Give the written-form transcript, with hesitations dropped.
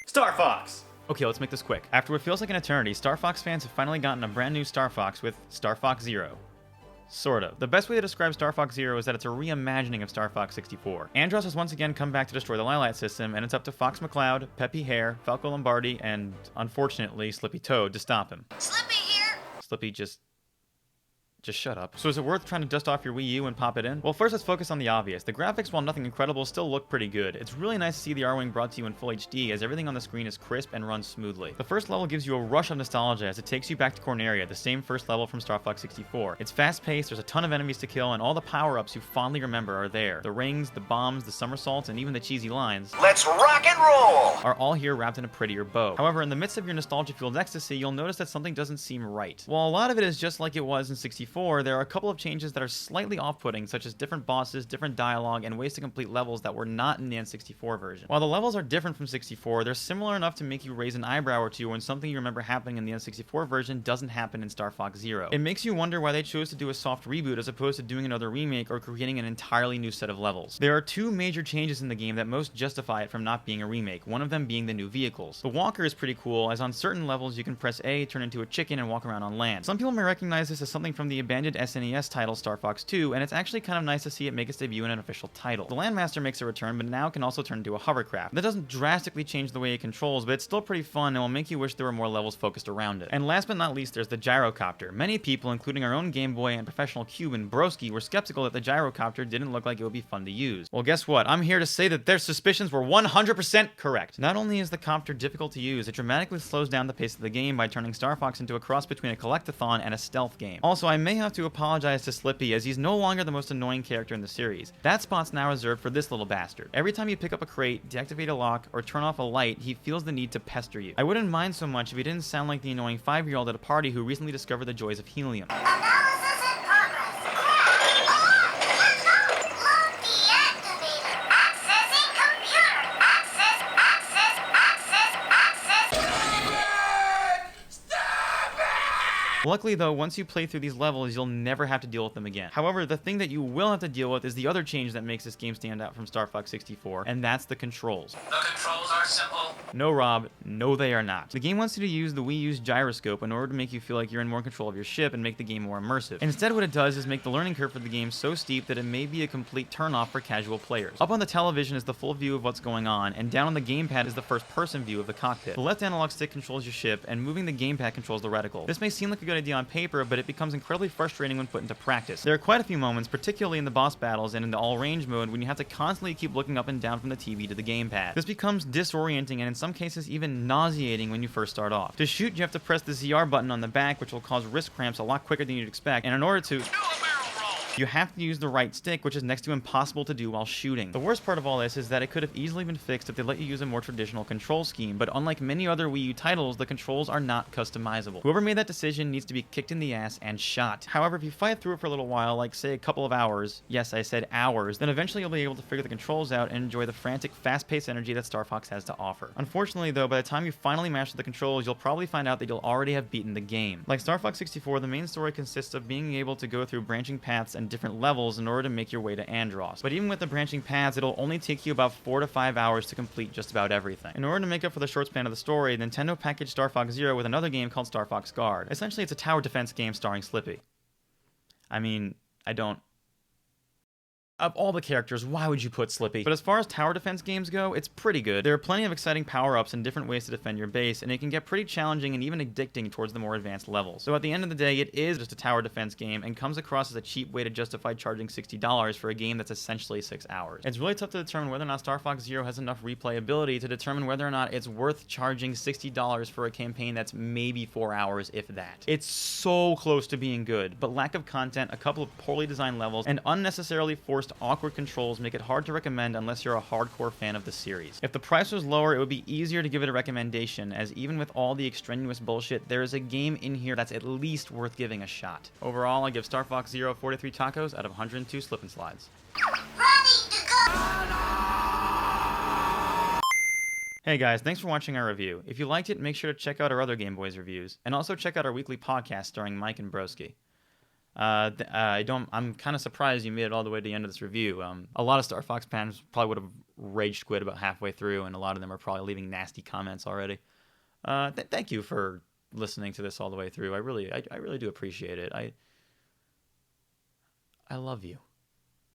Star Fox! Okay, let's make this quick. After what feels like an eternity, Star Fox fans have finally gotten a brand new Star Fox with Star Fox Zero. Sort of. The best way to describe Star Fox Zero is that it's a reimagining of Star Fox 64. Andros has once again come back to destroy the Lilat system, and it's up to Fox McCloud, Peppy Hare, Falco Lombardi, and, unfortunately, Slippy Toad to stop him. Slippy here! Slippy, just shut up. So is it worth trying to dust off your Wii U and pop it in? Well, first let's focus on the obvious. The graphics, while nothing incredible, still look pretty good. It's really nice to see the R-Wing brought to you in full HD, as everything on the screen is crisp and runs smoothly. The first level gives you a rush of nostalgia as it takes you back to Corneria, the same first level from Star Fox 64. It's fast-paced, there's a ton of enemies to kill, and all the power-ups you fondly remember are there. The rings, the bombs, the somersaults, and even the cheesy lines, Let's rock and roll! are all here wrapped in a prettier bow. However, in the midst of your nostalgia-fueled ecstasy, you'll notice that something doesn't seem right. While a lot of it is just like it was in 64, there are a couple of changes that are slightly off-putting, such as different bosses, different dialogue, and ways to complete levels that were not in the N64 version. While the levels are different from 64, they're similar enough to make you raise an eyebrow or two when something you remember happening in the N64 version doesn't happen in Star Fox Zero. It makes you wonder why they chose to do a soft reboot as opposed to doing another remake or creating an entirely new set of levels. There are two major changes in the game that most justify it from not being a remake, one of them being the new vehicles. The Walker is pretty cool, as on certain levels you can press A, turn into a chicken, and walk around on land. Some people may recognize this as something from the abandoned SNES title Star Fox 2, and it's actually kind of nice to see it make its debut in an official title. The Landmaster makes a return, but now can also turn into a hovercraft. That doesn't drastically change the way it controls, but it's still pretty fun and will make you wish there were more levels focused around it. And last but not least, there's the gyrocopter. Many people, including our own Game Boy and professional Cuban Broski, were skeptical that the gyrocopter didn't look like it would be fun to use. Well, guess what? I'm here to say that their suspicions were 100% correct. Not only is the copter difficult to use, it dramatically slows down the pace of the game by turning Star Fox into a cross between a collectathon and a stealth game. Also, I may have to apologize to Slippy, as he's no longer the most annoying character in the series. That spot's now reserved for this little bastard. Every time you pick up a crate, deactivate a lock, or turn off a light, he feels the need to pester you. I wouldn't mind so much if he didn't sound like the annoying 5-year-old at a party who recently discovered the joys of helium. Analysis in progress. Load deactivated. Accessing computer. Access. Stop it! Luckily though, once you play through these levels, you'll never have to deal with them again. However, the thing that you will have to deal with is the other change that makes this game stand out from Star Fox 64, and that's the controls. The controls are simple. No, Rob, no they are not. The game wants you to use the Wii U's gyroscope in order to make you feel like you're in more control of your ship and make the game more immersive. Instead, what it does is make the learning curve for the game so steep that it may be a complete turnoff for casual players. Up on the television is the full view of what's going on, and down on the gamepad is the first-person view of the cockpit. The left analog stick controls your ship, and moving the gamepad controls the reticle. This may seem like a good idea on paper, but it becomes incredibly frustrating when put into practice. There are quite a few moments, particularly in the boss battles and in the all-range mode, when you have to constantly keep looking up and down from the TV to the gamepad. This becomes disorienting and in some cases even nauseating when you first start off. To shoot, you have to press the ZR button on the back, which will cause wrist cramps a lot quicker than you'd expect, and in order to you have to use the right stick, which is next to impossible to do while shooting. The worst part of all this is that it could have easily been fixed if they let you use a more traditional control scheme, but unlike many other Wii U titles, the controls are not customizable. Whoever made that decision needs to be kicked in the ass and shot. However, if you fight through it for a little while, like say a couple of hours, yes, I said hours, then eventually you'll be able to figure the controls out and enjoy the frantic, fast-paced energy that Star Fox has to offer. Unfortunately though, by the time you finally master the controls, you'll probably find out that you'll already have beaten the game. Like Star Fox 64, the main story consists of being able to go through branching paths and different levels in order to make your way to Andros. But even with the branching paths, it'll only take you about 4 to 5 hours to complete just about everything. In order to make up for the short span of the story, Nintendo packaged Star Fox Zero with another game called Star Fox Guard. Essentially, it's a tower defense game starring Slippy. I mean, Of all the characters, why would you put Slippy? But as far as tower defense games go, it's pretty good. There are plenty of exciting power-ups and different ways to defend your base, and it can get pretty challenging and even addicting towards the more advanced levels. So at the end of the day, it is just a tower defense game and comes across as a cheap way to justify charging $60 for a game that's essentially 6 hours. It's really tough to determine whether or not Star Fox Zero has enough replayability to determine whether or not it's worth charging $60 for a campaign that's maybe 4 hours, if that. It's so close to being good, but lack of content, a couple of poorly designed levels, and unnecessarily forced awkward controls make it hard to recommend unless you're a hardcore fan of the series. If the price was lower, it would be easier to give it a recommendation, as even with all the extraneous bullshit, there is a game in here that's at least worth giving a shot. Overall, I give Star Fox Zero 43 tacos out of 102 slip and slides. Ready to go! Hey guys, thanks for watching our review. If you liked it, make sure to check out our other Game Boiz reviews, and also check out our weekly podcast starring Mike and Broski. I'm kind of surprised you made it all the way to the end of this review. A lot of Star Fox fans probably would have rage quit about halfway through, and a lot of them are probably leaving nasty comments already. Thank you for listening to this all the way through. I really do appreciate it. I love you.